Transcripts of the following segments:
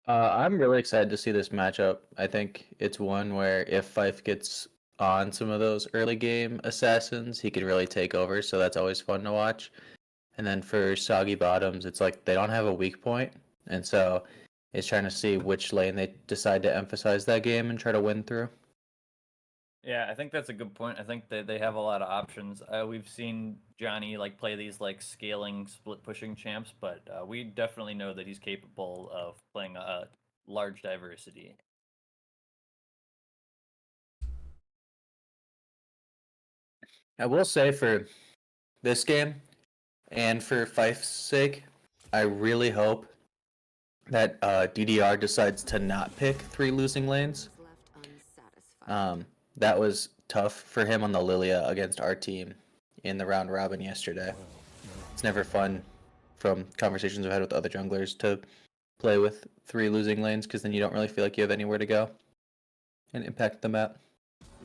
I'm really excited to see this matchup. I think it's one where if Fife gets on some of those early game assassins, he could really take over. So that's always fun to watch. And then for Soggy Bottoms, it's like they don't have a weak point, and so it's trying to see which lane they decide to emphasize that game and try to win through. Yeah, I think that's a good point. I think that they have a lot of options. We've seen Johnny like play these like scaling split pushing champs, but we definitely know that he's capable of playing a large diversity. I will say for this game and for Fife's sake, I really hope that DDR decides to not pick 3 losing lanes. That was tough for him on the Lilia against our team in the round robin yesterday. It's never fun from conversations I've had with other junglers to play with 3 losing lanes because then you don't really feel like you have anywhere to go and impact the map.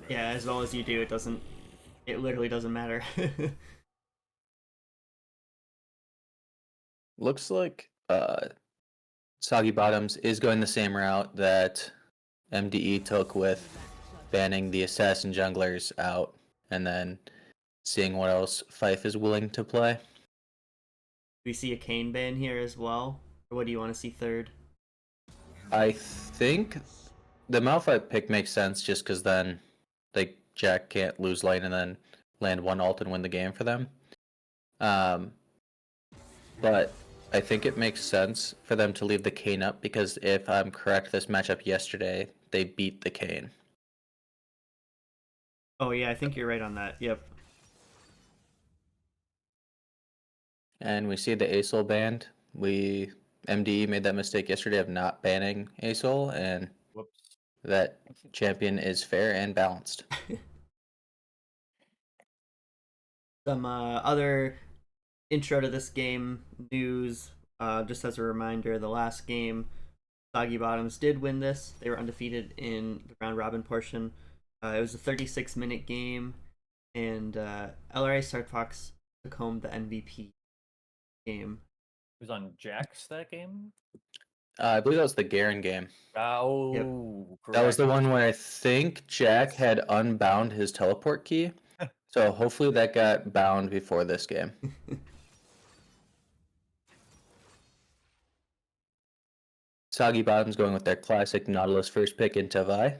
Yeah, as long as you do, it literally doesn't matter. Looks like Soggy Bottoms is going the same route that MDE took with banning the assassin junglers out and then seeing what else Fife is willing to play. We see a Kane ban here as well. Or what do you want to see third? I think the Malphite pick makes sense just because then like Jack can't lose lane and then land one ult and win the game for them. But I think it makes sense for them to leave the Kane up because if I'm correct, this matchup yesterday they beat the Kane. Oh yeah, I think you're right on that. Yep. And we see the ASOL banned. MDE made that mistake yesterday of not banning ASOL, and Whoops. that champion is fair and balanced. Some other intro to this game news. Just as a reminder, the last game, Soggy Bottoms did win this. They were undefeated in the round robin portion. It was a 36-minute game, and LRA Star Fox took home the MVP game. Who's on Jax that game? I believe that was the Garen game. Oh, Yep. correct. That was the one where I think Jack had unbound his teleport key. So hopefully that got bound before this game. Soggy Bottom's going with their classic Nautilus first pick into Vi.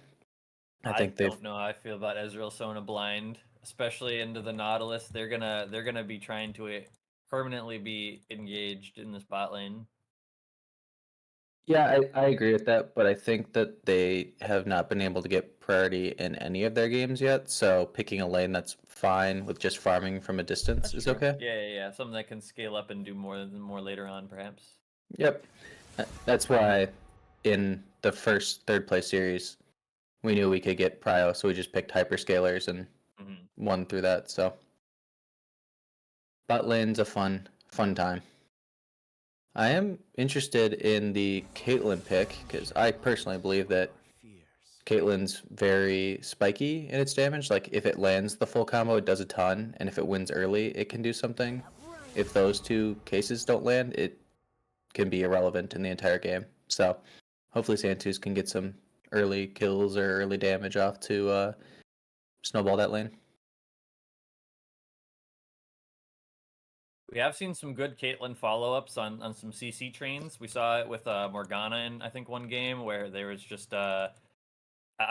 I don't know how I feel about Ezreal Sona blind, especially into the Nautilus. They're gonna be trying to permanently be engaged in the spot lane. Yeah, I agree with that, but I think that they have not been able to get priority in any of their games yet. So picking a lane that's fine with just farming from a distance is True. okay. Yeah. Something that can scale up and do more later on, perhaps. Yep. That's why in the first third place series, we knew we could get prio, so we just picked hyperscalers and won through that. So bot lane's a fun time. I am interested in the Caitlyn pick because I personally believe that Caitlyn's very spiky in its damage. Like if it lands the full combo, it does a ton, and if it wins early, it can do something. If those two cases don't land, it can be irrelevant in the entire game. So hopefully Santos can get some early kills or early damage off to snowball that lane. We have seen some good Caitlyn follow-ups on some CC trains. We saw it with Morgana in I think one game where there was just I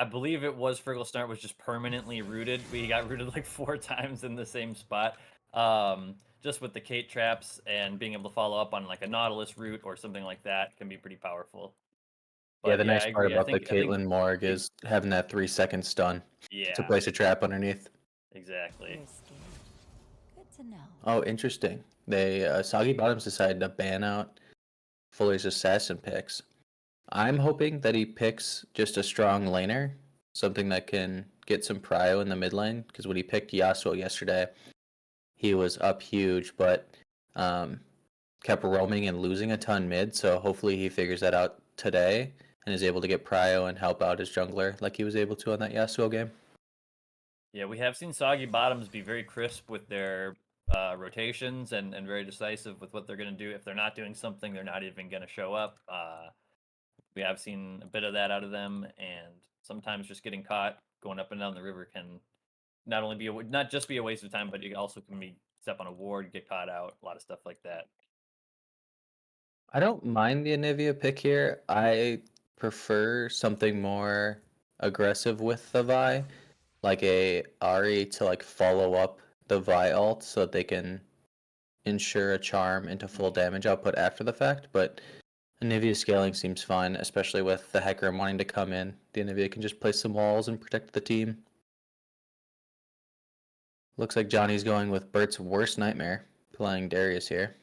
believe it was Frigglesnart was just permanently rooted. We got rooted like 4 times in the same spot. Just with the Kate traps and being able to follow up on like a Nautilus route or something like that can be pretty powerful. But yeah, the nice I part agree. about the Caitlyn Morg is having that 3-second stun to place a trap underneath. Exactly. Good to know. Oh, interesting. They Soggy Bottoms decided to ban out Fuller's assassin picks. I'm hoping that he picks just a strong laner, something that can get some prio in the mid lane. Because when he picked Yasuo yesterday, he was up huge, but kept roaming and losing a ton mid. So hopefully he figures that out today and is able to get prio and help out his jungler like he was able to on that Yasuo game. Yeah, we have seen Soggy Bottoms be very crisp with their rotations and very decisive with what they're going to do. If they're not doing something, they're not even going to show up. We have seen a bit of that out of them, and sometimes just getting caught going up and down the river can not only be not just be a waste of time, but it also can be step on a ward, get caught out, a lot of stuff like that. I don't mind the Anivia pick here. I prefer something more aggressive with the Vi, like a Ari to like follow up the Vi ult so that they can ensure a charm into full damage output after the fact. But Anivia scaling seems fine, especially with the Hecarim wanting to come in. The Anivia can just place some walls and protect the team. Looks like Johnny's going with Bert's worst nightmare, playing Darius here.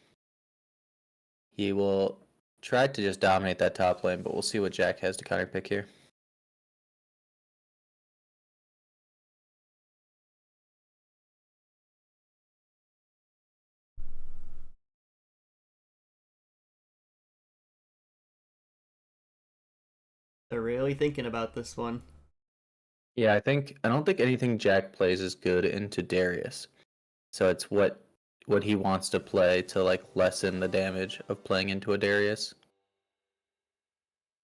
He will try to just dominate that top lane, but we'll see what Jack has to counterpick here. They're really thinking about this one. Yeah, I don't think anything Jack plays is good into Darius. So it's what he wants to play to like lessen the damage of playing into a Darius.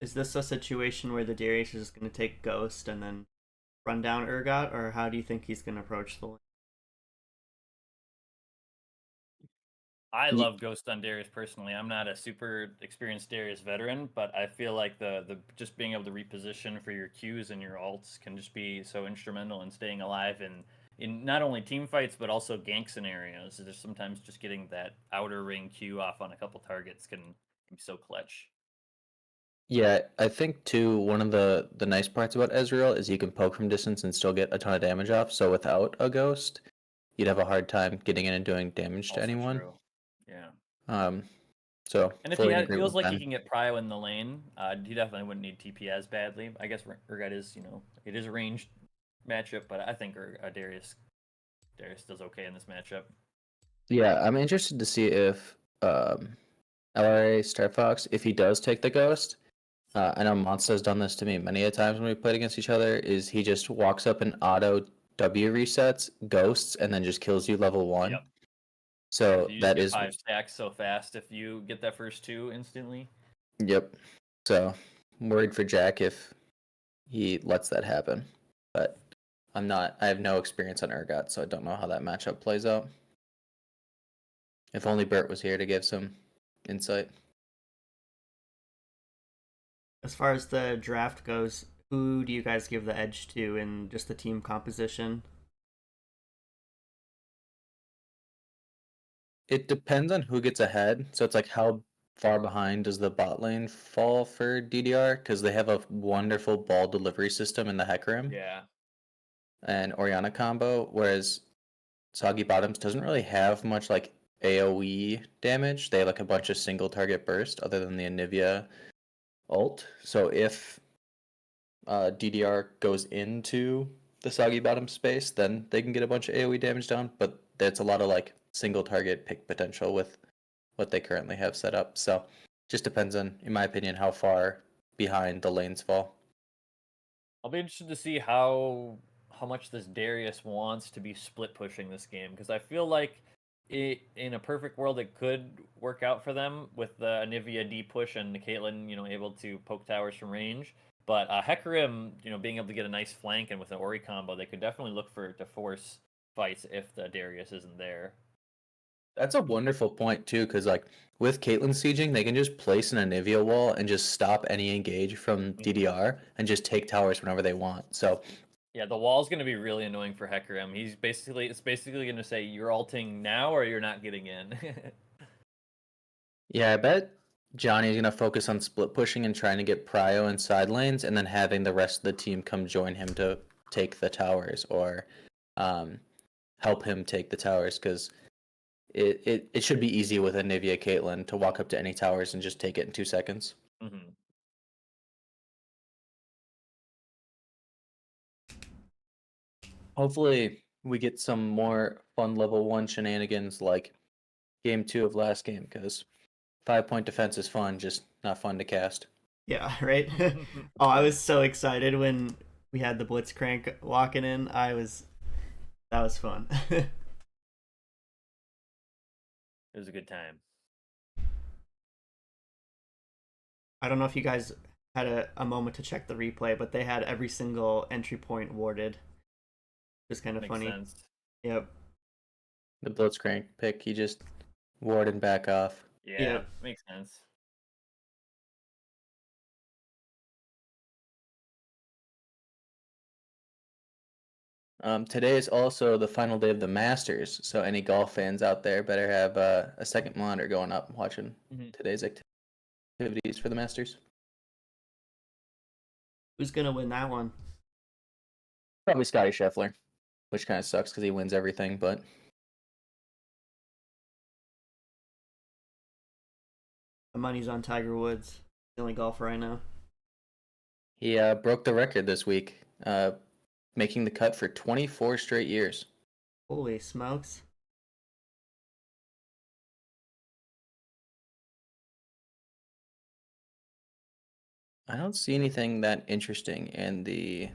Is this a situation where the Darius is just going to take Ghost and then run down Urgot, or how do you think he's going to approach the lane? I love Ghost on Darius personally. I'm not a super experienced Darius veteran, but I feel like the just being able to reposition for your Qs and your ults can just be so instrumental in staying alive in not only team fights but also gank scenarios. There's sometimes just getting that outer ring Q off on a couple targets can be so clutch. Yeah, I think too one of the nice parts about Ezreal is you can poke from distance and still get a ton of damage off. So without a ghost, you'd have a hard time getting in and doing damage to Also anyone. true. Yeah. So And if fully he agree feels with like Ben. he can get prio in the lane, he definitely wouldn't need TP as badly. I guess Urgot is, it is a ranged matchup, but I think Darius does okay in this matchup. Yeah, I'm interested to see if LRA Star Fox, if he does take the ghost. I know Monster has done this to me many a times when we played against each other. Is he just walks up and auto W resets, ghosts, and then just kills you level 1? Yep. So You just that get is 5 stacks so fast if you get that first 2 instantly. Yep. So I'm worried for Jack if he lets that happen. But I have no experience on Urgot, so I don't know how that matchup plays out. If only Bert was here to give some insight. As far as the draft goes, who do you guys give the edge to in just the team composition? It depends on who gets ahead. So it's like how far behind does the bot lane fall for DDR? Because they have a wonderful ball delivery system in the Hecarim Yeah. and Oriana combo, whereas Soggy Bottoms doesn't really have much like AoE damage. They have like a bunch of single target burst other than the Anivia ult. So if DDR goes into the Soggy Bottom space, then they can get a bunch of AoE damage down, but that's a lot of like single target pick potential with what they currently have set up. So just depends on, in my opinion, how far behind the lanes fall. I'll be interested to see how much this Darius wants to be split pushing this game, because I feel like in a perfect world it could work out for them with the Anivia D push and the Caitlyn, able to poke towers from range. But Hecarim, being able to get a nice flank and with an Ori combo, they could definitely look to force fights if the Darius isn't there. That's a wonderful point too, because like with Caitlyn sieging, they can just place an Anivia wall and just stop any engage from DDR and just take towers whenever they want. So yeah, the wall's going to be really annoying for Hecarim. It's basically going to say you're ulting now or you're not getting in. yeah, I bet Johnny's gonna focus on split pushing and trying to get Prio in side lanes, and then having the rest of the team come join him to take the towers or um, help him take the towers, because it should be easy with a Nivea Caitlyn to walk up to any towers and just take it in 2 seconds. Mm-hmm. Hopefully, we get some more fun level 1 shenanigans like game 2 of last game, because 5-point defense is fun, just not fun to cast. Yeah, right? Oh, I was so excited when we had the Blitzcrank walking in. That was fun. It was a good time. I don't know if you guys had a moment to check the replay, but they had every single entry point warded. It's kind of Makes funny. sense. Yep. The Blitzcrank pick, he just warded back off. Yeah, Yep. makes sense. Today is also the final day of the Masters, so any golf fans out there better have a second monitor going up watching today's activities for the Masters. Who's gonna win that one? Probably Scotty Scheffler, which kind of sucks because he wins everything, but My money's on Tiger Woods. The only golfer I know. he broke the record this week, making the cut for 24 straight years. Holy smokes. I don't see anything that interesting in the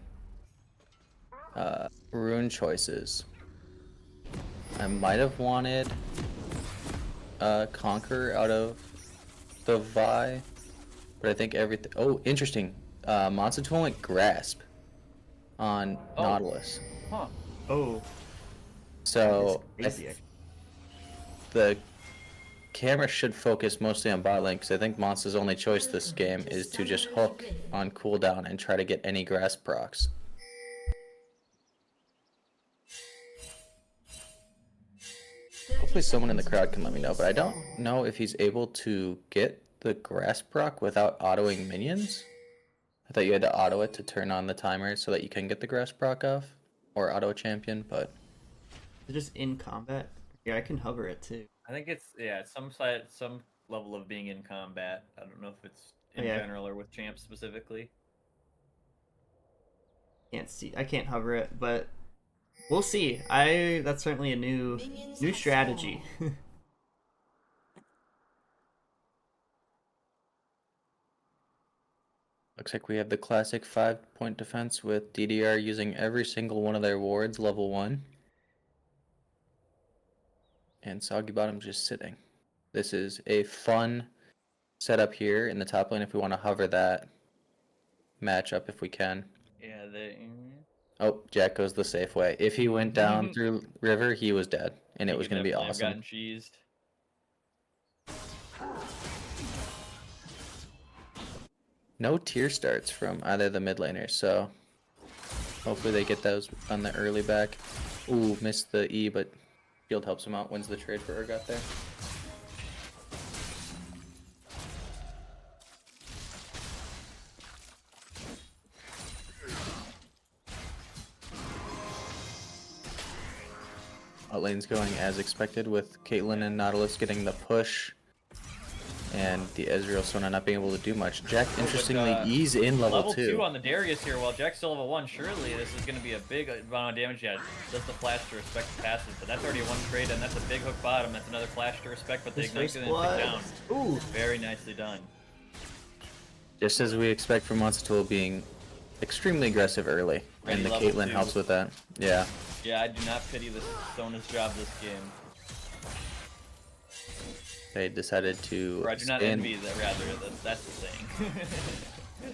rune choices. I might have wanted Conquer out of the Vi, but I think everything. Oh, interesting. Monster Tool went Grasp on Nautilus. Huh. Oh, So that's crazy. the camera should focus mostly on bot lane because I think Monster's only choice this game is to just hook on cooldown and try to get any Grasp procs. Hopefully someone in the crowd can let me know, but I don't know if he's able to get the Grasp proc without autoing minions. I thought you had to auto it to turn on the timer so that you can get the Grasp proc off, or auto a champion, but Is it just in combat? Yeah, I can hover it too. I think it's some level of being in combat. I don't know if it's in Yeah. general or with champs specifically. Can't see. I can't hover it, but we'll see. That's certainly a new strategy. looks like we have the classic 5-point defense with DDR using every single one of their wards level 1. And Soggy Bottom just sitting. This is a fun setup here in the top lane if we want to hover that matchup if we can. Yeah, they. Oh, Jack goes the safe way. If he went down through river, he was dead, and it was going to be Have awesome. gotten cheesed. No tier starts from either of the mid laners, so hopefully they get those on the early back. Ooh, missed the E, but Shield helps him out, wins the trade for Urgot there. Lane's going as expected with Caitlyn and Nautilus getting the push. And the Ezreal Sona not being able to do much. Jack, interestingly, E's in level 2. Level 2 on the Darius here, while Jack's still level 1. Surely this is going to be a big amount of damage. Yeah, does the flash to respect the passive, but that's already one trade, and that's a big hook bottom. That's another flash to respect, but the ignite's going to take down. Ooh, Very nicely done. Just as we expect from Monster Tool being extremely aggressive early, and the Level Caitlyn 2. helps with that. Yeah. Yeah, I do not pity this Sona's job this game. They decided to Or I do not spin. envy that, rather. That's the thing.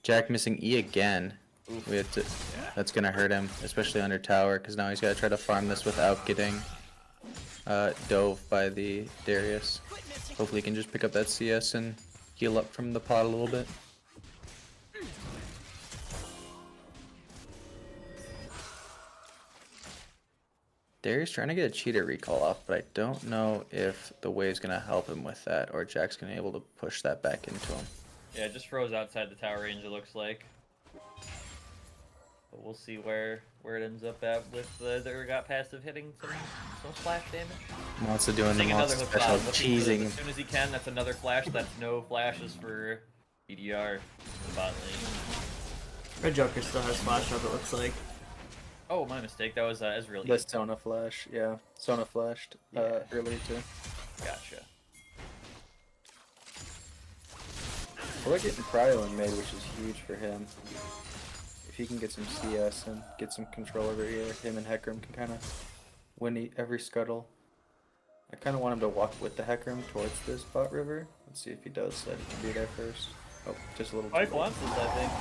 Jack missing E again. Oof. We have to. Yeah. That's gonna hurt him, especially under tower, because now he's got to try to farm this without getting dove by the Darius. Hopefully, he can just pick up that CS and heal up from the pot a little bit. Darius trying to get a cheater recall off, but I don't know if the wave's gonna help him with that, or Jack's gonna be able to push that back into him. Yeah, it just froze outside the tower range, it looks like. But we'll see where it ends up at with the Urgot passive hitting some splash damage. Monster doing the Seeing another monster hook special bottom, looking for cheesing. as soon as he can. That's another flash. That's no flashes for BDR in the bot lane. Red Joker still has flash up. It looks like. Oh, my mistake. That was Ezreal. That's Sona flash, yeah. Sona flashed earlier too. Gotcha. We're getting Cryo in mid, which is huge for him. If he can get some CS and get some control over here, him and Hecarim can kind of win every scuttle. I kind of want him to walk with the Hecarim towards this bot river. Let's see if he does, so he can be there first. Oh, just a little. Mike wants this, I think.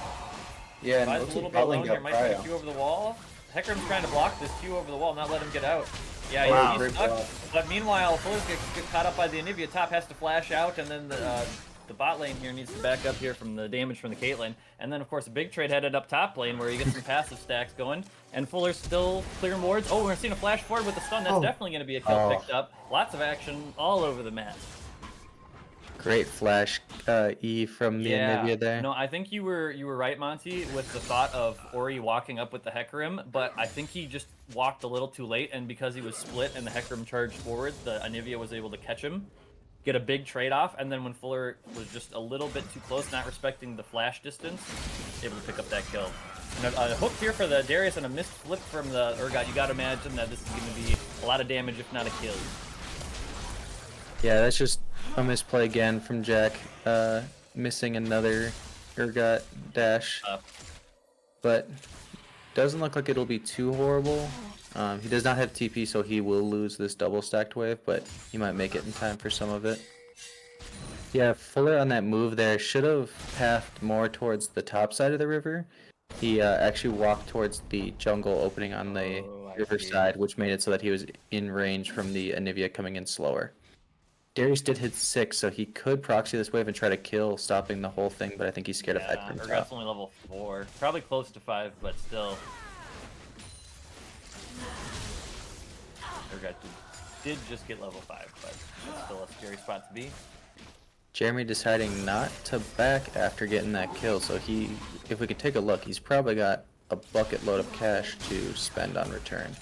Yeah, and Buys a looks little like bit Botling alone here. got Might try to cryo. Q over the wall. Hecarim's trying to block this Q over the wall, not let him get out. Yeah, Wow. he's stuck. But meanwhile, Fuller's get caught up by the Anivia. Top has to flash out, and then the bot lane here needs to back up here from the damage from the Caitlyn. And then, of course, a big trade headed up top lane where you get some passive stacks going. And Fuller's still clearing wards. Oh, we're seeing a flash forward with the stun. That's definitely going to be a kill picked up. Lots of action all over the map. Great flash E from the Anivia there. No, I think you were right, Monty, with the thought of Ori walking up with the Hecarim, but I think he just walked a little too late, and because he was split and the Hecarim charged forward, the Anivia was able to catch him, get a big trade-off, and then when Fuller was just a little bit too close, not respecting the flash distance, able to pick up that kill. And a hook here for the Darius and a missed flip from the Urgot. You gotta imagine that this is going to be a lot of damage, if not a kill. Yeah, that's just a misplay again from Jack. Missing another Urgot dash. But doesn't look like it'll be too horrible. He does not have TP, so he will lose this double stacked wave, but he might make it in time for some of it. Yeah, Fuller on that move there should have pathed more towards the top side of the river. He actually walked towards the jungle opening on the river side, which made it so that he was in range from the Anivia coming in slower. Darius did hit 6, so he could proxy this wave and try to kill, stopping the whole thing, but I think he's scared of Hecarim top. Urgot's only level 4. Probably close to 5, but still. Urgot did just get level 5, but it's still a scary spot to be. Jeremy deciding not to back after getting that kill, so he, if we could take a look, he's probably got a bucket load of cash to spend on return.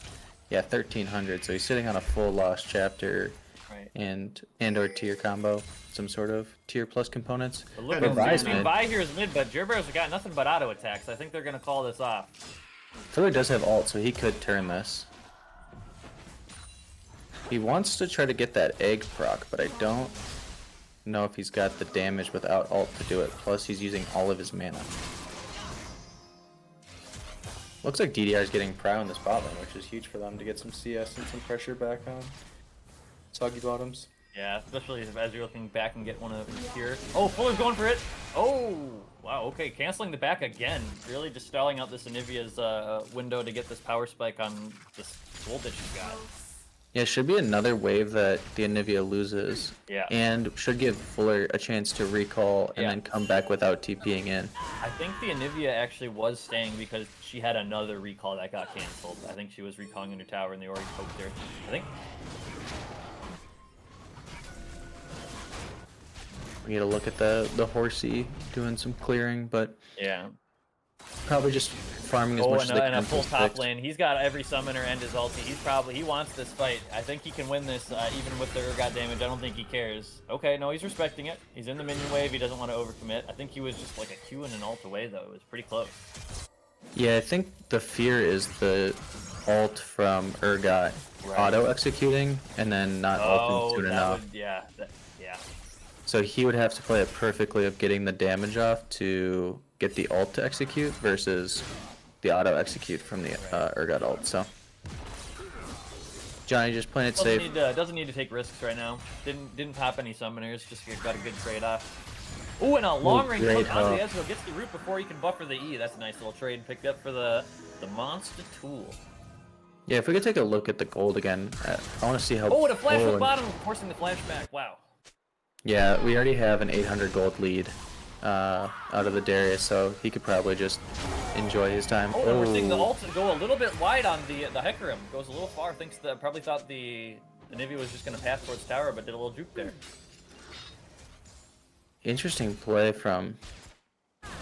Yeah, 1,300, so he's sitting on a full Lost Chapter and or tier combo, some sort of tier plus components. But look at Vi here is mid, but Jerber's got nothing but auto attacks. I think they're gonna call this off. Fuller does have ult, so he could turn this. He wants to try to get that egg proc, but I don't know if he's got the damage without ult to do it. Plus, he's using all of his mana. Looks like DDR is getting Prow in this bot lane, which is huge for them to get some CS and some pressure back on Soggy Bottoms. Yeah, especially as you're looking back and get one of them here. Oh, Fuller's going for it. Oh, wow. Okay, canceling the back again. Really just stalling out this Anivia's window to get this power spike on this voltage she's got. Yeah, it should be another wave that the Anivia loses. Yeah. And should give Fuller a chance to recall and then come back without TPing in. I think the Anivia actually was staying because she had another recall that got canceled. I think she was recalling in her tower and they already poked her. I think. We need to look at the horsey doing some clearing, but yeah, probably just farming as much as they can. And a full top lane. He's got every summoner and his ulti. He wants this fight. I think he can win this even with the Urgot damage. I don't think he cares. Okay, no, he's respecting it. He's in the minion wave. He doesn't want to overcommit. I think he was just like a Q and an ult away though. It was pretty close. Yeah, I think the fear is the ult from Urgot auto executing and then not ulting soon enough. Yeah. So he would have to play it perfectly of getting the damage off to get the ult to execute versus the auto execute from the Urgot ult. So Johnny just playing it safe. Doesn't need to take risks right now. Didn't pop any summoners. Just got a good trade off. Oh, and a long range hook onto the Ezreal. Gets the root before he can buffer the E. That's a nice little trade picked up for the monster tool. Yeah, if we could take a look at the gold again, I want to see how. Oh, and a flash with bottom, forcing the flash back. Wow. Yeah, we already have an 800 gold lead out of the Darius, so he could probably just enjoy his time. Oh, and we're seeing the ult go a little bit wide on the Hecarim. Goes a little far. Probably thought the Nivea was just going to pass towards tower, but did a little juke there. Interesting play from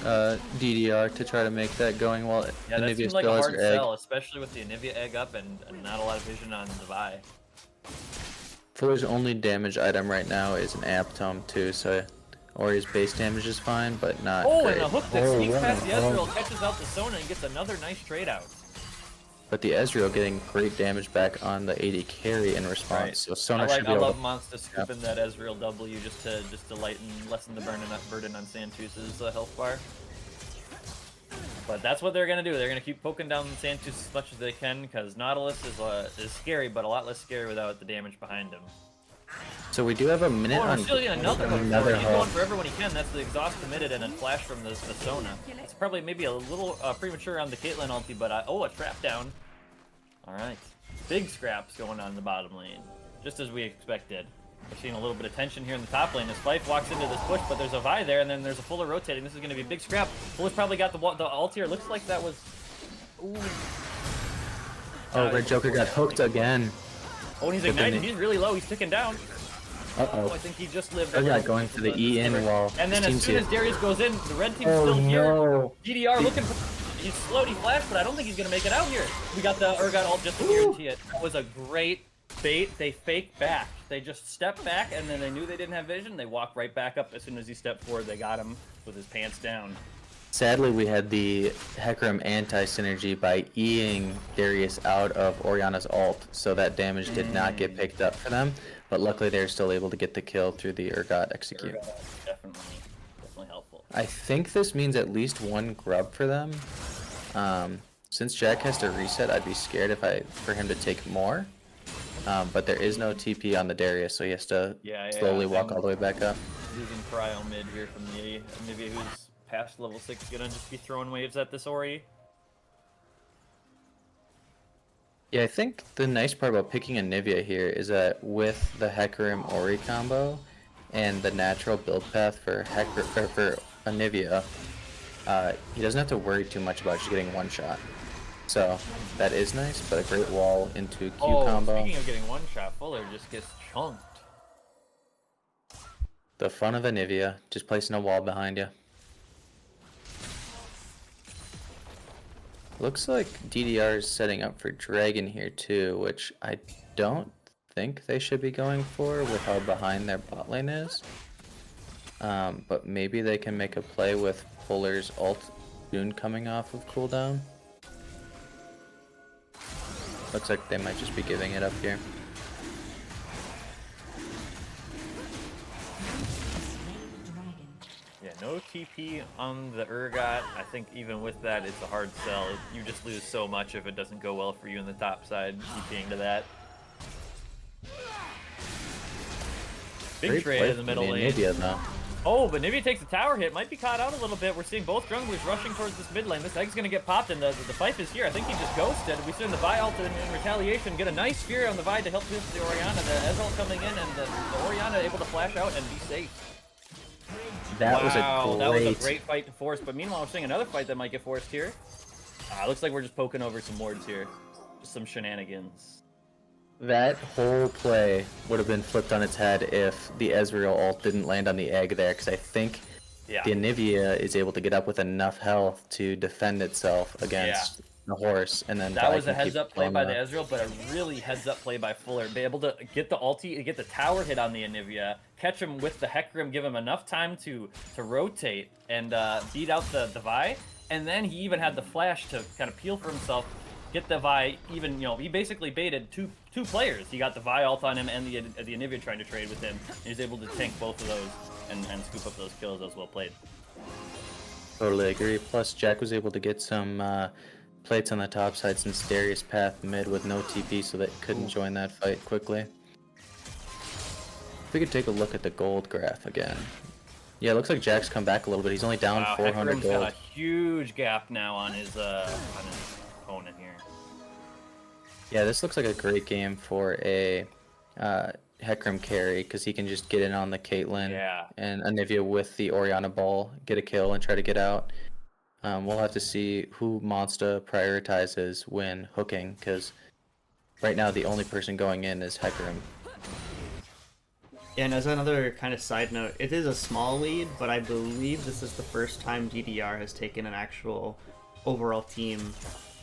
DDR to try to make that going while that seemed like a hard sell, especially with the Anivia egg up and not a lot of vision on the Vi. Fuller's only damage item right now is an App Tome too, so Ori's base damage is fine, but not great. And a hook that sneaks past the Ezreal, catches out the Sona and gets another nice trade out. But the Ezreal getting great damage back on the AD carry in response, so Sona should be able to... I love Monster scooping that Ezreal W just to lessen the burden on Santus's health bar. But that's what they're gonna do. They're gonna keep poking down Santus as much as they can because Nautilus is scary, but a lot less scary without the damage behind him. So we do have a minute Oh, on we're still getting another hook. another He's going hook. for everyone he can. That's the exhaust committed and a flash from the Sona. It's probably maybe a little premature on the Caitlyn ulti, but oh, a trap down. All right, big scraps going on in the bottom lane, just as we expected. We're seeing a little bit of tension here in the top lane as Fife walks into this push, but there's a Vi there, and then there's a Fuller rotating. This is going to be a big scrap. Fuller's probably got the ult here. Looks like that was... Ooh. Oh, Red Joker got hooked again. Oh, and he's ignited. He's really low. He's ticking down. Uh-oh. I think he just lived. Oh, yeah, going for the E-in wall. And then as soon as Darius goes in, the red team's Oh, still here. no. GDR looking for... He's slowed, he flashed, but I don't think he's going to make it out here. We got the Urgot ult just to guarantee it. That was a great bait. They faked back. They just stepped back, and then they knew they didn't have vision. They walked right back up. As soon as he stepped forward, they got him with his pants down. Sadly, we had the Hecarim anti-synergy by E-ing Darius out of Orianna's ult, so that damage did not get picked up for them. But luckily, they're still able to get the kill through the Urgot execute. Definitely helpful. I think this means at least one grub for them. Since Jack has to reset, I'd be scared for him to take more. But there is no TP on the Darius, so he has to slowly walk all the way back up. Losing cryo mid here from the Nivea, who's past level 6, gonna just be throwing waves at this Ori. Yeah, I think the nice part about picking a Nivea here is that with the Hecarim Ori combo and the natural build path for a Nivea, he doesn't have to worry too much about just getting one shot. So that is nice, but a great wall into Q combo. Speaking of getting one shot, Fuller just gets chunked. The fun of a Nivea, just placing a wall behind you. Looks like DDR is setting up for Dragon here too, which I don't think they should be going for with how behind their bot lane is. But maybe they can make a play with Fuller's ult soon coming off of cooldown. Looks like they might just be giving it up here. Yeah, no TP on the Urgot. I think even with that, it's a hard sell. You just lose so much if it doesn't go well for you in the top side, TPing to that. Big trade in the middle lane. Oh, but Nivea takes a tower hit. Might be caught out a little bit. We're seeing both junglers rushing towards this mid lane. This egg's going to get popped, and the Fife is here. I think he just ghosted. We see the Vi ult in retaliation. Get a nice spear on the Vi to help hit the Orianna. The Ez ult coming in, and the Orianna able to flash out and be safe. That was a great fight to force. But meanwhile, we're seeing another fight that might get forced here. Looks like we're just poking over some wards here. Just some shenanigans. That whole play would have been flipped on its head if the Ezreal ult didn't land on the egg there, because I think the Nivea is able to get up with enough health to defend itself against the horse, and then that was a heads-up play by the Ezreal, but a really heads-up play by Fuller. Be able to get the ulti, get the tower hit on the Nivea, catch him with the Hecarim, give him enough time to rotate and beat out the Vi, and then he even had the flash to kind of peel for himself. Get the Vi even, he basically baited two players. He got the Vi ult on him and the Anivia trying to trade with him. He was able to tank both of those and scoop up those kills. That was well played. Totally agree. Plus, Jack was able to get some plates on the top side since Darius path mid with no TP, so they couldn't join that fight quickly. If we could take a look at the gold graph again. Yeah, it looks like Jack's come back a little bit. He's only down 400 Hecarim's gold. Got a huge gap now on his opponent here. Yeah, this looks like a great game for a Hecarim carry, because he can just get in on the Caitlyn and Anivia with the Orianna ball, get a kill, and try to get out. We'll have to see who Monsta prioritizes when hooking, because right now the only person going in is Hecarim. And as another kind of side note, it is a small lead, but I believe this is the first time DDR has taken an actual overall team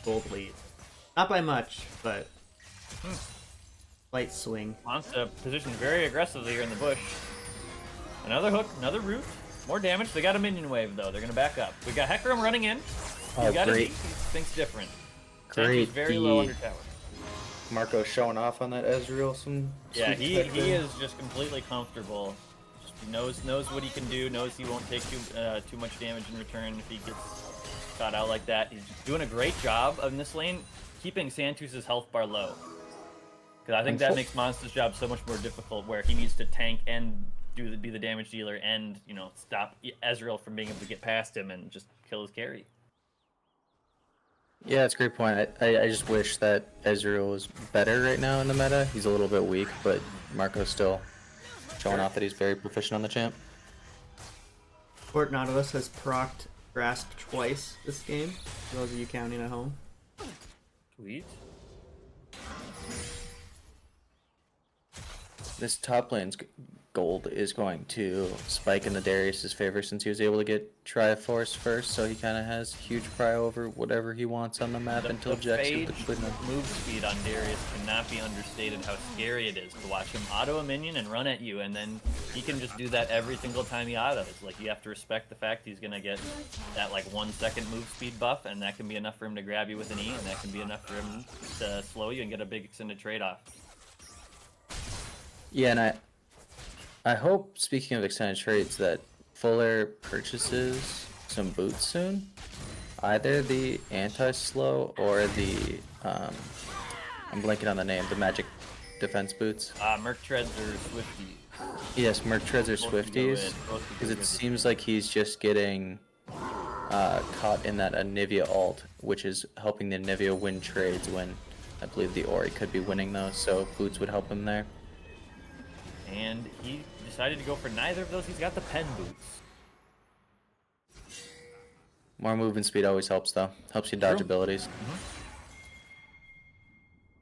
gold lead. Not by much, but slight swing. Monsta positioned very aggressively here in the bush. Another hook, another root. More damage. They got a minion wave, though. They're going to back up. We got Hecarim running in. Oh, got great. He thinks different. Great. Very low under tower. Marco showing off on that Ezreal. Yeah, he is just completely comfortable. Just knows what he can do. Knows he won't take too much damage in return if he gets caught out like that. He's doing a great job in this lane, keeping Santus's health bar low. Because I think that makes Monster's job so much more difficult, where he needs to tank and be the damage dealer and, you know, stop Ezreal from being able to get past him and just kill his carry. Yeah, it's a great point. I just wish that Ezreal was better right now in the meta. He's a little bit weak, but Marco's still showing off that he's very proficient on the champ. Fort Nautilus has procced Grasp twice this game, for those of you counting at home. Sweet. This top lane's gold is going to spike in the Darius's favor since he was able to get Triforce first, so he kind of has huge prio over whatever he wants on the map until Jax Phage gets the Quidman. move speed on Darius cannot be understated how scary it is to watch him auto a minion and run at you, and then he can just do that every single time he autos. Like, you have to respect the fact he's gonna get that like 1 second move speed buff, and that can be enough for him to grab you with an E, and that can be enough for him to slow you and get a big extended trade-off. Yeah, and I hope, speaking of extended trades, that Fuller purchases some boots soon. Either the anti-slow or the, I'm blanking on the name, the magic defense boots. Merc Treads or Swifties. Yes, Merc Treads or Both can go in. Swifties. Both can Because go it in. seems like he's just getting caught in that Anivia ult, which is helping the Anivia win trades when I believe the Ori could be winning those, so boots would help him there. And he decided to go for neither of those. He's got the pen boots. More movement speed always helps, though. Helps you dodge True. abilities.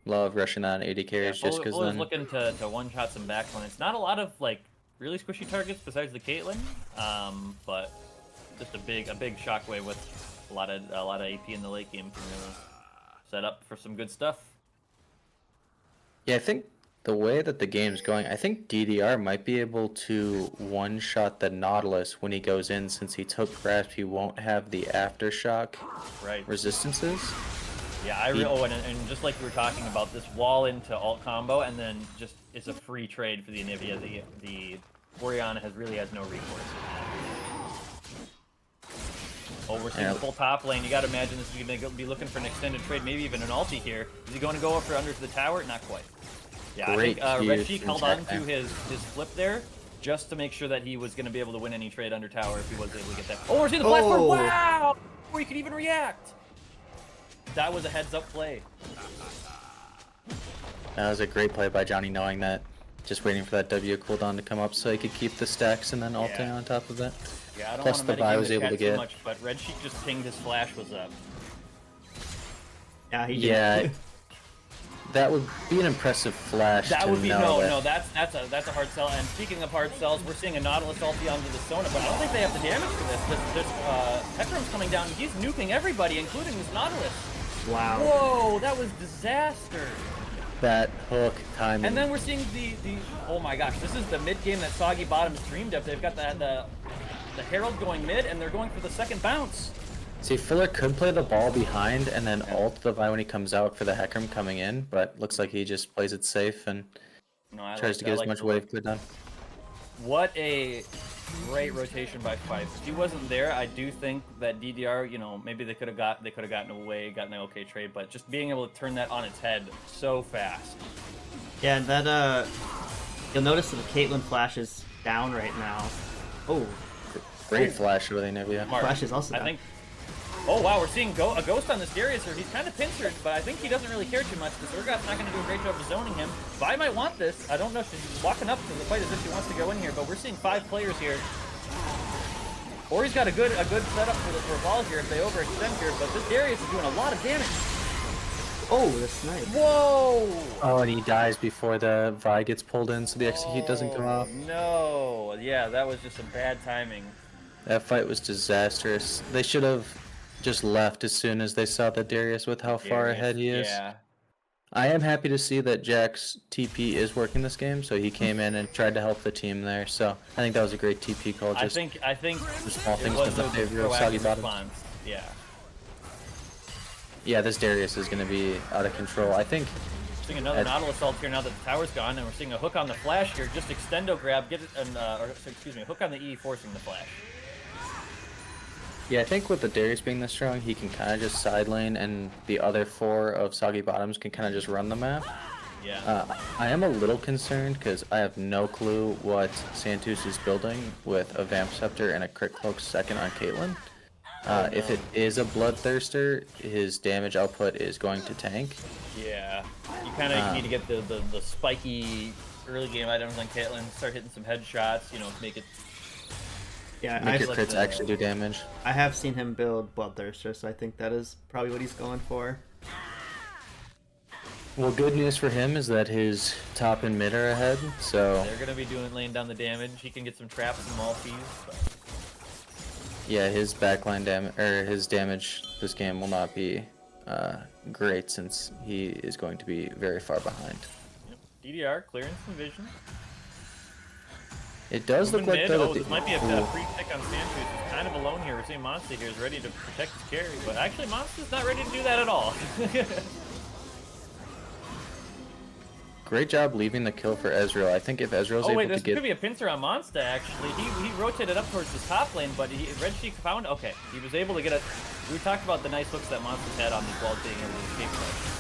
Love rushing on AD carries just because Fuller's then... looking to one-shot some backline. It's not a lot of, like, really squishy targets besides the Caitlyn, but just a big shockwave with a lot of AP in the late game can really set up for some good stuff. Yeah, I think the way that the game's going, I think DDR might be able to one-shot the Nautilus when he goes in. Since he took Grasp, he won't have the Aftershock resistances. Yeah, and just like we were talking about, this wall into alt combo, and then just it's a free trade for the Anivia. The Orianna really has no recourse. Oh, we're seeing the full top lane. You gotta imagine this is gonna be looking for an extended trade, maybe even an ulti here. Is he going to go up for under to the tower? Not quite. Yeah, Great I think Red cues Sheik held from on to his flip there just to make sure that he was going to be able to win any trade under tower if he was able to get that. Oh, we're seeing the flash forward! Wow! Before he could even react! That was a heads-up play. That was a great play by Johnny, knowing that, just waiting for that W cooldown to come up so he could keep the stacks and then ulting on top of that. Yeah, I don't Plus want the to Vi was metagame able to too get... much, but Red Sheik just pinged his flash was up. Yeah, he did. Yeah, that would be an impressive flash. That to would be know that... no. That's a hard sell. And speaking of hard sells, we're seeing a Nautilus ulti onto the Sona, but I don't think they have the damage for this. This Hecarim's coming down. He's nuking everybody, including this Nautilus. Wow. Whoa, that was disaster. That hook timing. And then we're seeing the oh my gosh, this is the mid game that Soggy Bottom's dreamed of. They've got the Herald going mid, and they're going for the second bounce. See, Fuller could play the ball behind and then ult the Vi when he comes out for the Hecarim coming in, but looks like he just plays it safe and tries to get as much wave clear done. What a great rotation by Fife. If he wasn't there, I do think that DDR, you know, maybe they could have gotten away, gotten an okay trade, but just being able to turn that on its head so fast. Yeah, that you'll notice that the Caitlyn flash is down right now. Oh, Great flash with Anivia. flash is also down. I think. Oh wow, we're seeing a ghost on this Darius here. He's kind of pincered, but I think he doesn't really care too much. This Urgot's not going to do a great job of zoning him. Vi might want this. I don't know if she's walking up to the fight as if she wants to go in here, but we're seeing 5 players here. Ori's got a good setup for balls here if they overextend here, but this Darius is doing a lot of damage. Oh, the snipe. Whoa! Oh, and he dies before the Vi gets pulled in, so the execute doesn't come off. No, yeah, that was just some bad timing. That fight was disastrous. They should have just left as soon as they saw that Darius with how far ahead he is. Yeah. I am happy to see that Jack's TP is working this game, so he came in and tried to help the team there. So I think that was a great TP call. I think the small it things was in the a favor of Soggy proactive Bottom. response. Yeah. Yeah, this Darius is going to be out of control. I think. We're seeing another Nautilus ult here now that the tower's gone, and we're seeing a hook on the flash here. Just extendo grab, get it, and hook on the E, forcing the flash. Yeah, I think with the Darius being this strong, he can kind of just side lane, and the other 4 of Soggy Bottoms can kind of just run the map. Yeah. I am a little concerned because I have no clue what Santos is building with a Vamp Scepter and a Crit Cloak second on Caitlyn. If it is a Bloodthirster, his damage output is going to tank. Yeah. You kind of need to get the spiky early game items on Caitlyn, start hitting some headshots, you know, make it... Yeah, Make your like crits the- actually do damage. I have seen him build Bloodthirster, so I think that is probably what he's going for. Well, good news for him is that his top and mid are ahead, so They're going to be laying down the damage. He can get some traps and Malphite, but... yeah, his backline damage or his damage this game will not be great since he is going to be very far behind. Yep. DDR, clearing some vision. It does Moving look like mid. though Oh, that this might be a free pick on Santos. He's kind of alone here. We're seeing Monster here is ready to protect his carry, but actually Monster's not ready to do that at all. great job leaving the kill for Ezreal. I think if Ezreal's Oh able wait, to this get could be a pincer on Monster actually. He rotated up towards his top lane, but Red Sheik found... Okay, he was able to get a... We talked about the nice hooks that Monster's had on these walls being able to escape from.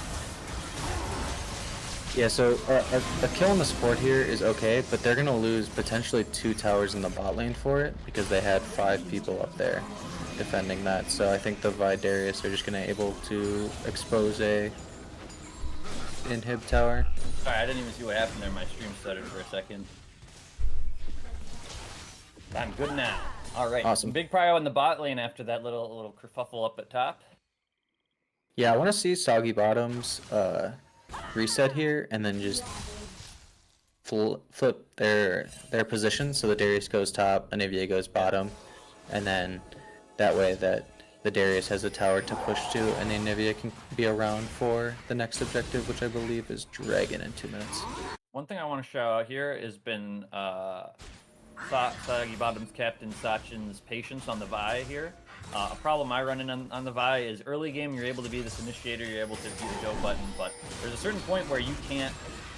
yeah, so a kill in the support here is okay, but they're gonna lose potentially 2 towers in the bot lane for it because they had 5 people up there defending that. So I think the Vidarius are just gonna able to expose a inhib tower. Sorry, I didn't even see what happened there. My stream stuttered for a second. I'm good now. All right. Awesome. Big prio in the bot lane after that little kerfuffle up at top. Yeah, I want to see Soggy Bottoms reset here and then just flip their position so the Darius goes top, Anivia goes bottom, and then that way that the Darius has a tower to push to and the Anivia can be around for the next objective, which I believe is Dragon in 2 minutes. One thing I want to shout out here has been Soggy Bottom's captain Sachin's patience on the Vi here. A problem I run in on the Vi is early game you're able to be this initiator, you're able to do the go button, but there's a certain point where you can't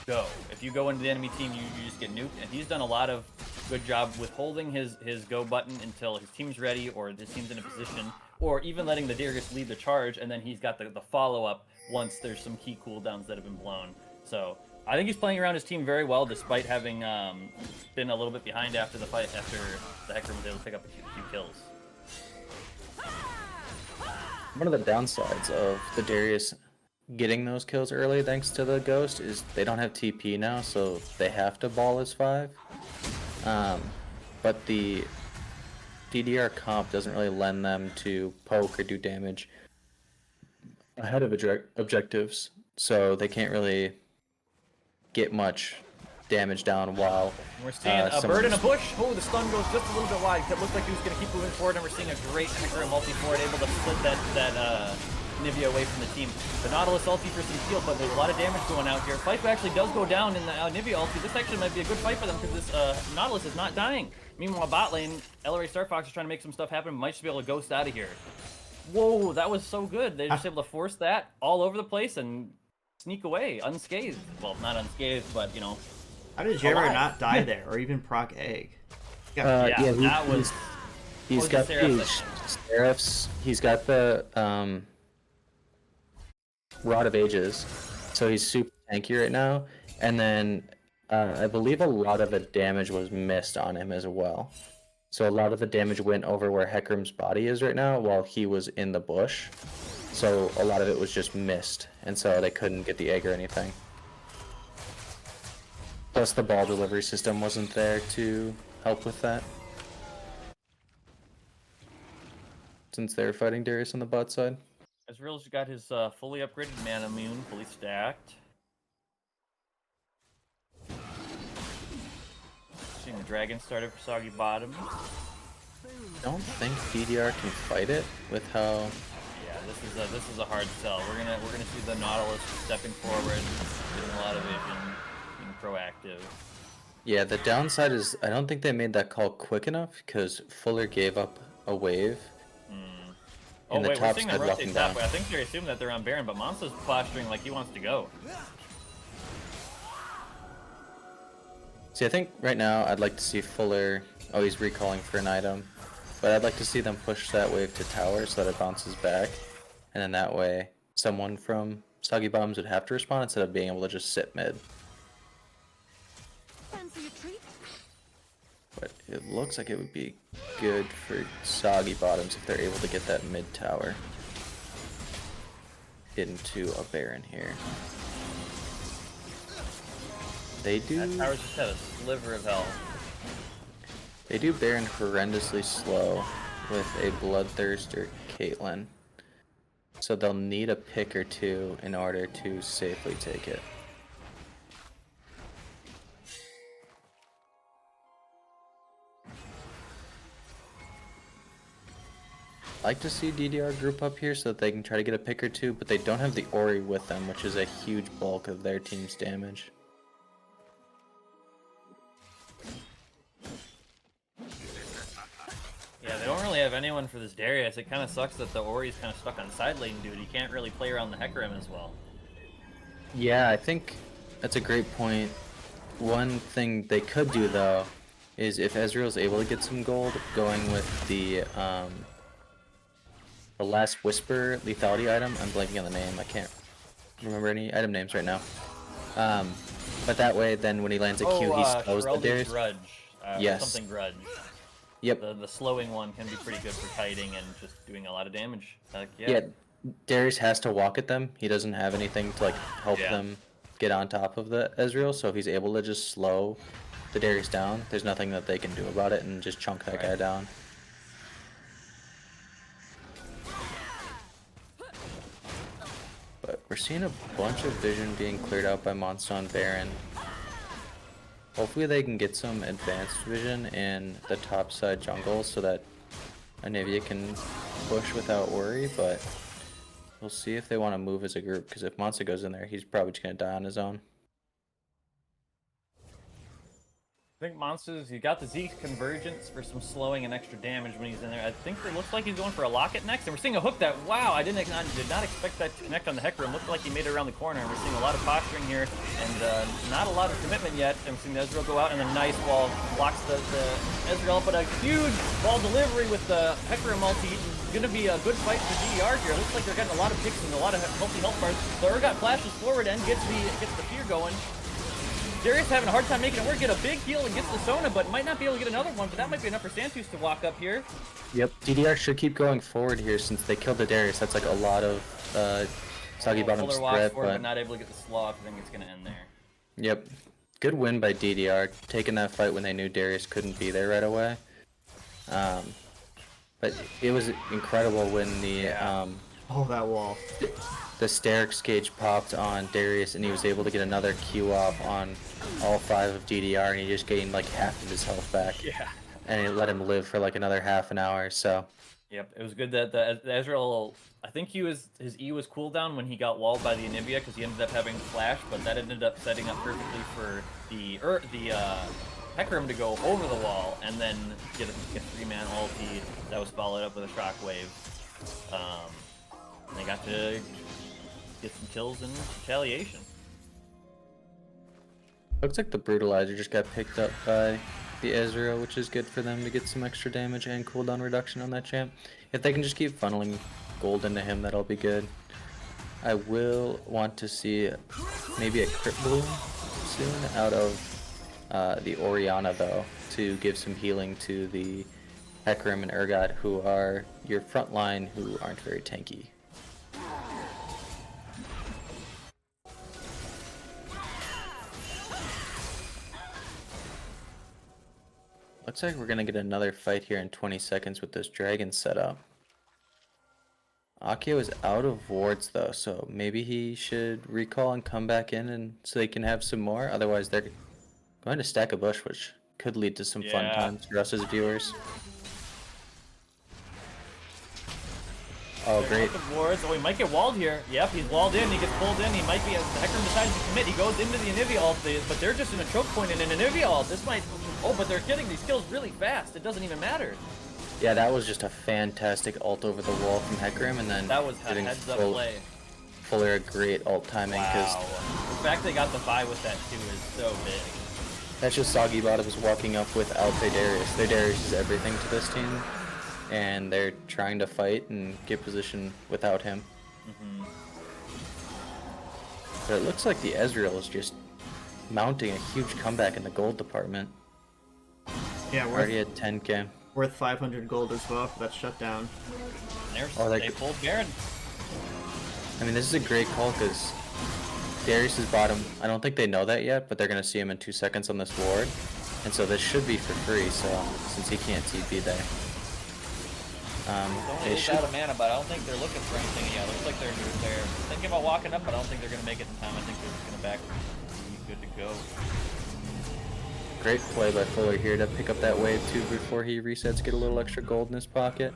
go. If you go into the enemy team, you just get nuked, and he's done a lot of good job with holding his go button until his team's ready or his team's in a position, or even letting the Darius lead the charge, and then he's got the follow-up once there's some key cooldowns that have been blown. So I think he's playing around his team very well, despite having been a little bit behind after the fight, after the Hecarim was able to pick up a few kills. One of the downsides of the Darius getting those kills early thanks to the Ghost is they don't have TP now, so they have to ball as 5. But the DDR comp doesn't really lend them to poke or do damage ahead of objectives, so they can't really get much damage down while We're seeing a bird in a bush. Oh, the stun goes just a little bit wide. It looked like he was going to keep moving forward, and we're seeing a great Hecarim multi forward, able to split that Nivea away from the team. The Nautilus ulti for some heal, but there's a lot of damage going out here. Fight actually does go down in the Nivea ulti. This actually might be a good fight for them because this Nautilus is not dying. Meanwhile, bot lane, LRA Star Fox is trying to make some stuff happen. Might just be able to ghost out of here. Whoa, that was so good. They're just able to force that all over the place and sneak away unscathed. Well, not unscathed, but you know. How did Jabber not die there, or even proc egg? Yeah, that was... He's got the Seraphs. He's got the Rod of Ages, so he's super tanky right now. And then I believe a lot of the damage was missed on him as well. So a lot of the damage went over where Hecarim's body is right now while he was in the bush. So a lot of it was just missed, and so they couldn't get the egg or anything. Plus the ball delivery system wasn't there to help with that. Since they were fighting Darius on the bot side. Ezreal's got his fully upgraded mana immune, fully stacked. Seeing the dragon started for Soggy Bottom. I don't think DDR can fight it with how... Yeah, this is a hard sell. We're gonna see the Nautilus stepping forward, getting a lot of vision, being proactive. Yeah, the downside is I don't think they made that call quick enough because Fuller gave up a wave. Oh wait, we're seeing them side rotate top. I think they assume that they're on Baron, but Monster's posturing like he wants to go. See, I think right now I'd like to see Fuller... Oh, he's recalling for an item. But I'd like to see them push that wave to tower so that it bounces back. And then that way, someone from Soggy Bottoms would have to respond instead of being able to just sit mid. Fancy a treat? But it looks like it would be good for Soggy Bottoms if they're able to get that mid tower into a Baron here. They do. That tower's just had a sliver of health. They do Baron horrendously slow with a Bloodthirster Caitlyn. So they'll need a pick or two in order to safely take it. I'd like to see DDR group up here so that they can try to get a pick or two, but they don't have the Ori with them, which is a huge bulk of their team's damage. Yeah, they don't really have anyone for this Darius. It kind of sucks that the Ori's kind of stuck on side lane dude. He can't really play around the Hecarim as well. Yeah, I think that's a great point. One thing they could do, though, is if Ezreal's able to get some gold, going with the last Whisper lethality item. I'm blanking on the name. I can't remember any item names right now. But that way, then when he lands a Q, he slows the Darius. Grudge. Yes. Something Grudge. Yep. The slowing one can be pretty good for kiting and just doing a lot of damage. Yeah, Darius has to walk at them. He doesn't have anything to like help Yeah. them get on top of the Ezreal, so if he's able to just slow the Darius down, there's nothing that they can do about it and just chunk that guy down. But we're seeing a bunch of vision being cleared out by Monster on Baron. Hopefully they can get some advanced vision in the top side jungle so that Anivia can push without worry, but we'll see if they want to move as a group, because if Monster goes in there, he's probably just going to die on his own. I think Monsters, he got the Zeke convergence for some slowing and extra damage when he's in there. I think it looks like he's going for a locket next, and we're seeing a hook that, wow, I did not expect that to connect on the Hecarim. Looked like he made it around the corner, and we're seeing a lot of posturing here, and not a lot of commitment yet. And we're seeing the Ezreal go out, and a nice wall blocks the Ezreal, but a huge ball delivery with the Hecarim ulti. Going to be a good fight for DDR here. Looks like they're getting a lot of picks and a lot of healthy health bars. The Urgot flashes forward and gets the fear going. Darius having a hard time making it work, get a big heal and gets the Sona, but might not be able to get another one, but that might be enough for Santos to walk up here. Yep, DDR should keep going forward here since they killed the Darius. That's like a lot of Soggy Bottom's threat, but not able to get the slow off. I think it's going to end there. Yep, good win by DDR, taking that fight when they knew Darius couldn't be there right away. But it was incredible when the Oh, that wall. the Sterix gauge popped on Darius and he was able to get another Q off on all 5 of DDR, and he just gained like half of his health back. Yeah. And it let him live for like another half an hour, so. Yep, it was good that the Ezreal, I think his E was cooldown when he got walled by the Anivia because he ended up having flash, but that ended up setting up perfectly for the Hecarim to go over the wall and then get a 3-man ulti that was followed up with a shockwave. And they got to get some kills in retaliation. Looks like the Brutalizer just got picked up by the Ezreal, which is good for them to get some extra damage and cooldown reduction on that champ. If they can just keep funneling gold into him, that'll be good. I will want to see maybe a Crypt Bloom soon out of the Orianna, though, to give some healing to the Hecarim and Urgot, who are your front line, who aren't very tanky. Looks like we're gonna get another fight here in 20 seconds with this dragon setup. Akio is out of wards though, so maybe he should recall and come back in and so they can have some more. Otherwise they're going to stack a bush, which could lead to some fun times for us as viewers. Oh, great. Wards. Oh, he might get walled here. Yep, he's walled in. He gets pulled in. He might be. The Hecarim decides to commit. He goes into the Anivia ult, but they're just in a choke point in an Anivia ult. This might. Oh, but they're getting these kills really fast. It doesn't even matter. Yeah, that was just a fantastic ult over the wall from Hecarim, and then that was a heads-up play. Fuller a great ult timing. Wow. The fact they got the buy with that too is so big. That's just Soggy Bottoms walking up without their Darius. Their Darius is everything to this team, and they're trying to fight and get position without him. But it looks like the Ezreal is just mounting a huge comeback in the gold department. Yeah, Already at 10k. worth 500 gold as well for that shutdown. They pulled Baron. I mean, this is a great call because Darius is bottom. I don't think they know that yet, but they're going to see him in 2 seconds on this ward. And so this should be for free, so since he can't TP there. They should out of mana, but I don't think they're looking for anything yet. Looks like they're thinking about walking up, but I don't think they're going to make it in time. I think they're just going to back. Good to go. Great play by Fuller here to pick up that wave too before he resets, get a little extra gold in his pocket.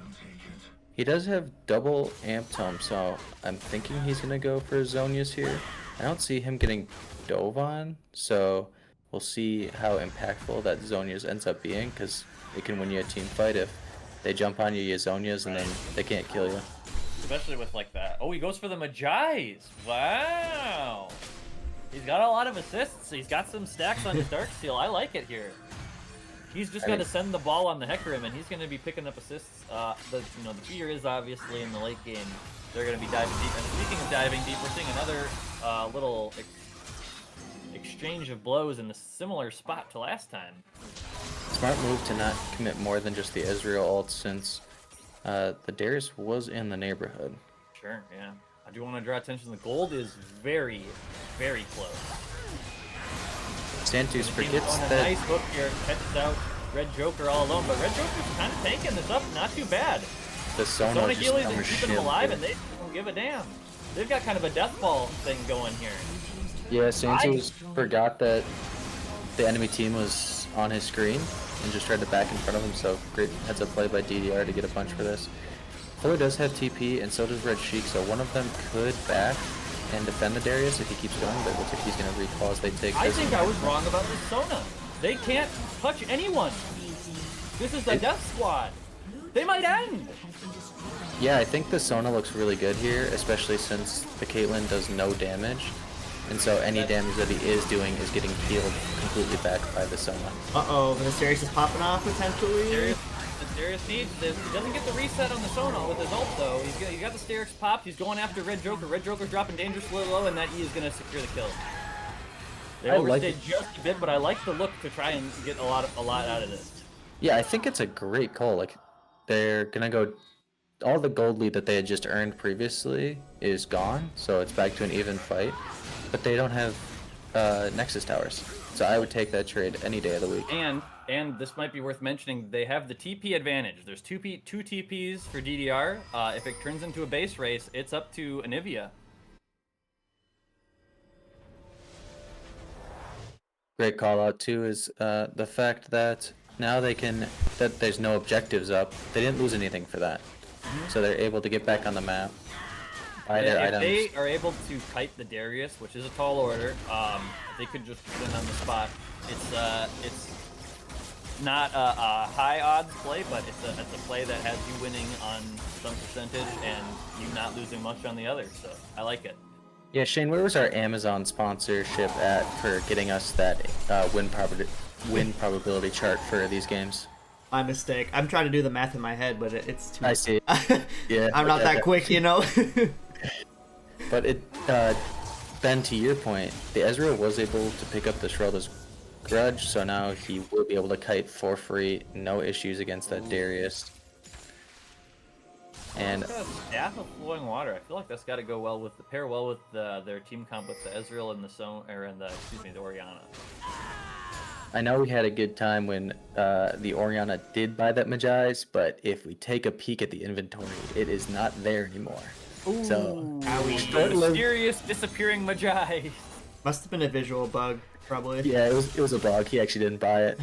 He does have double amp tome, so I'm thinking he's going to go for Zonia's here. I don't see him getting dove on, so we'll see how impactful that Zonia's ends up being, because it can win you a team fight if they jump on you, Zonia's, and then they can't kill you. Especially with like that. Oh, he goes for the Magi's. Wow. He's got a lot of assists. He's got some stacks on his Darksteel. I like it here. He's just got to send the ball on the Hecarim, and he's going to be picking up assists. The fear is obviously in the late game. They're going to be diving deep. And speaking of diving deep, we're seeing another little exchange of blows in a similar spot to last time. Smart move to not commit more than just the Ezreal ult, since the Darius was in the neighborhood. Sure, yeah. I do want to draw attention. The gold is very, very close. Santos forgets on a that. nice hook here, catches out Red Joker all alone, but Red Joker's kind of tanking this up, not too bad. The Sona just Healy's comes keeping them alive, and they don't give a damn. They've got kind of a death ball thing going here. Yeah, Santos forgot that the enemy team was on his screen and just tried to back in front of him, so great heads up play by DDR to get a bunch for this. Fuller does have TP, and so does Red Sheik, so one of them could back and defend the Darius if he keeps going, but it looks like he's going to recall as they take I this. think I was wrong about this Sona. They can't touch anyone. This is the death squad. They might end. Yeah, I think the Sona looks really good here, especially since the Caitlyn does no damage. And so any damage that he is doing is getting healed completely back by the Sona. Uh-oh, the Darius is popping off potentially. Darius needs this. He doesn't get the reset on the Sona with his ult though. He got the Sterix popped. He's going after Red Joker. Red Joker's dropping dangerously low, and that E is going to secure the kill. They overstayed just a bit, but I like the look to try and get a lot out of this. Yeah, I think it's a great call. Like, they're gonna go. All the gold lead that they had just earned previously is gone, so it's back to an even fight. But they don't have Nexus towers, so I would take that trade any day of the week. And this might be worth mentioning. They have the TP advantage. There's two TPs for DDR. If it turns into a base race, it's up to Anivia. Great call out too is the fact that now that there's no objectives up. They didn't lose anything for that, so they're able to get back on the map. Buy their items. If they are able to kite the Darius, which is a tall order, they could just win on the spot. It's not a high odds play, but it's a play that has you winning on some percentage and you not losing much on the other. So I like it. Yeah, Shane, where was our Amazon sponsorship at for getting us that win probability chart for these games? My mistake. I'm trying to do the math in my head, but it's too. I see. Yeah, I'm not that quick, you know. But Ben, to your point, the Ezreal was able to pick up the Shrelda's Grudge, so now he will be able to kite for free, no issues against that Darius. And Staff of Flowing Water. I feel like that's got to go well with pair well with their team comp with the Ezreal and the Orianna. I know we had a good time when the Orianna did buy that Magi's, but if we take a peek at the inventory, it is not there anymore. Ooh, so mysterious disappearing Magi. Must have been a visual bug, probably. Yeah, it was a bug. He actually didn't buy it.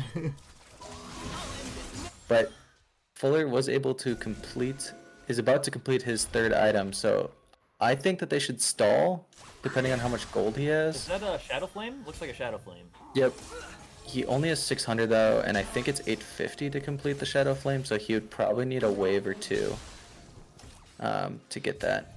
But Fuller was able to is about to complete his third item, so I think that they should stall, depending on how much gold he has. Is that a Shadow Flame? Looks like a Shadow Flame. Yep. He only has 600 though, and I think it's 850 to complete the Shadow Flame, so he would probably need a wave or two to get that.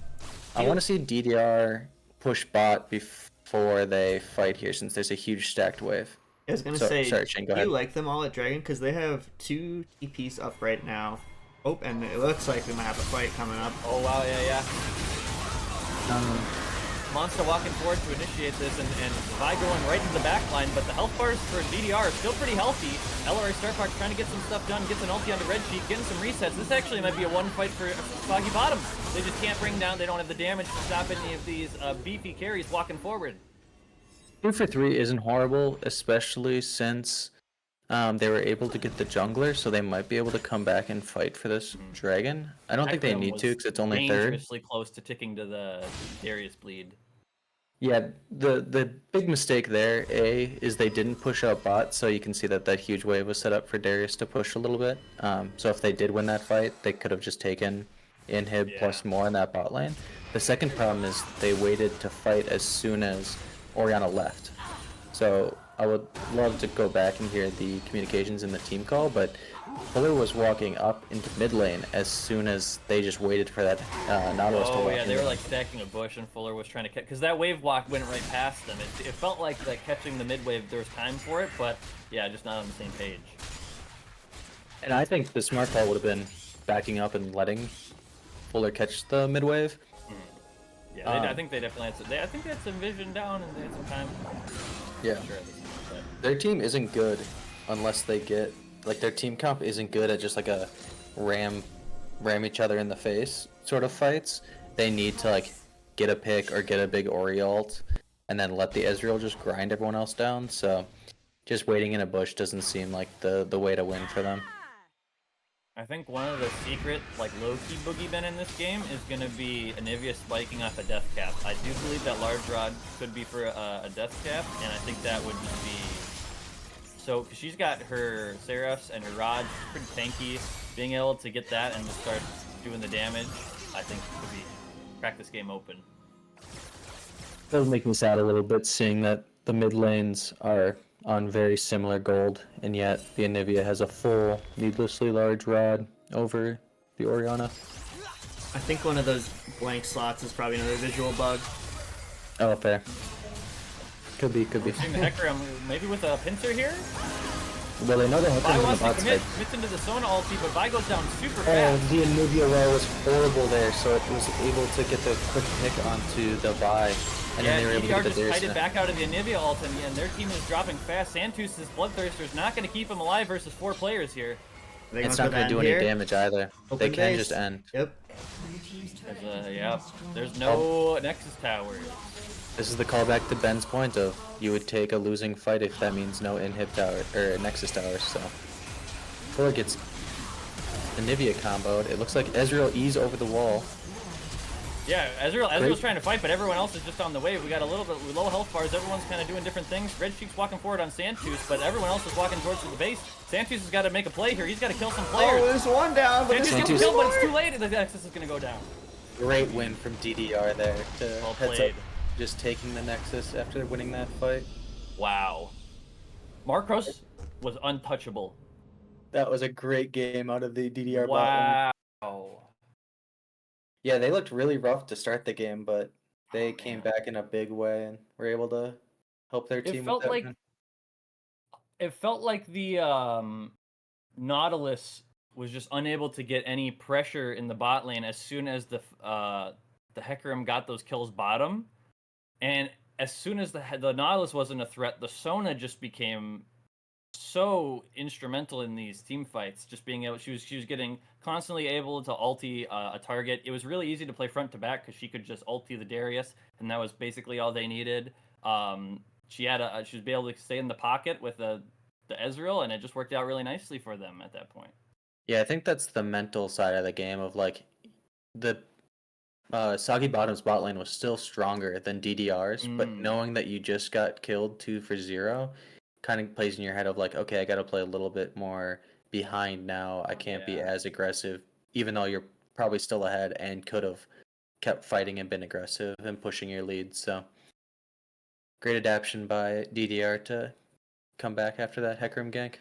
I want to see DDR push bot before they fight here, since there's a huge stacked wave. I was gonna say, sorry, Shane, go do ahead. you like them all at Dragon? Because they have 2 TPs up right now. Oh, and it looks like we might have a fight coming up. Oh wow, yeah. Monster walking forward to initiate this, and Vi going right into the back line, but the health bars for DDR are still pretty healthy. LRA Starfox trying to get some stuff done, gets an ulti onto Red Sheik, getting some resets. This actually might be a one fight for Soggy Bottom. They just can't bring down, they don't have the damage to stop any of these beefy carries walking forward. 2 for 3 isn't horrible, especially since they were able to get the jungler, so they might be able to come back and fight for this dragon. I don't think they Hecarim need to was because it's only third. dangerously close to ticking to the Darius bleed. Yeah, the big mistake there, is they didn't push out bot, so you can see that that huge wave was set up for Darius to push a little bit. So if they did win that fight, they could have just taken inhib plus more in that bot lane. The second problem is they waited to fight as soon as Orianna left. So I would love to go back and hear the communications in the team call, but Fuller was walking up into mid lane as soon as they just waited for that Nautilus to walk in. Oh yeah, they were like stacking a bush, and Fuller was trying to catch, because that wave walk went right past them. It felt like catching the mid wave, there was time for it, but yeah, just not on the same page. And I think the smart call would have been backing up and letting Fuller catch the mid wave. Yeah, I think they definitely had some, I think they had some vision down and they had some time. Yeah. Sure, Their team isn't good unless they get, like, their team comp isn't good at just like a ram each other in the face sort of fights. They need to like get a pick or get a big Ori ult and then let the Ezreal just grind everyone else down. So just waiting in a bush doesn't seem like the way to win for them. I think one of the secret, like, low-key boogeymen in this game is going to be Anivia spiking off a death cap. I do believe that large rod could be for a death cap, and I think that would just be... So, because she's got her Seraphs and her rod, pretty tanky. Being able to get that and just start doing the damage, I think could be crack this game open. Does make me sad a little bit seeing that the mid lanes are on very similar gold, and yet the Anivia has a full, needlessly large rod over the Orianna. I think one of those blank slots is probably another visual bug. Oh, fair. Could be. Seeing the Hecarim, maybe with a pincer here? Well, they know the Vi Hecarim's on the wants to bot commit, side. commits into the Sona ulti, but Vi goes down super Oh, fast. the Anivia well was horrible there, so it was able to get the quick pick onto the Vi. And Yeah, then they were able to DDR get the just Darius. kited back out of the Anivia ult, and their team is dropping fast. Santus's Bloodthirster's not going to keep him alive versus 4 players here. Are they It's gonna not going to do put that any in here? damage either. Open They can base. just end. Yep. Yeah, there's no Nexus Tower. This is the callback to Ben's point of you would take a losing fight if that means no inhib tower or Nexus towers. So Fuller gets Anivia comboed. It looks like Ezreal E's over the wall. Yeah, Ezreal's Great. trying to fight, but everyone else is just on the wave. We got a little bit low health bars. Everyone's kind of doing different things. Red Sheik's walking forward on Santus, but everyone else is walking towards the base. Santus has got to make a play here. He's got to kill some players. Oh, there's one down, but Santus there's gets Santus- killed, but it's too late. The Nexus is going to go down. Great win from DDR there to Well heads up, played. just taking the Nexus after winning that fight. Wow. Marcos was untouchable. That was a great game out of the DDR bot lane. Wow. Yeah, they looked really rough to start the game, but they came back in a big way and were able to help their team It with felt that like win. the Nautilus was just unable to get any pressure in the bot lane as soon as the Hecarim got those kills bottom, and as soon as the Nautilus wasn't a threat, the Sona just became so instrumental in these team fights. Just being able, she was getting constantly able to ulti a target. It was really easy to play front to back because she could just ulti the Darius, and that was basically all they needed. She was able to stay in the pocket with the Ezreal, and it just worked out really nicely for them at that point. Yeah, I think that's the mental side of the game of like the Soggy Bottom's bot lane was still stronger than DDR's, but knowing that you just got killed 2 for 0 kind of plays in your head of like, okay, I got to play a little bit more behind now. I can't be as aggressive, even though you're probably still ahead and could have kept fighting and been aggressive and pushing your lead. So great adaptation by DDR to come back after that Hecarim gank.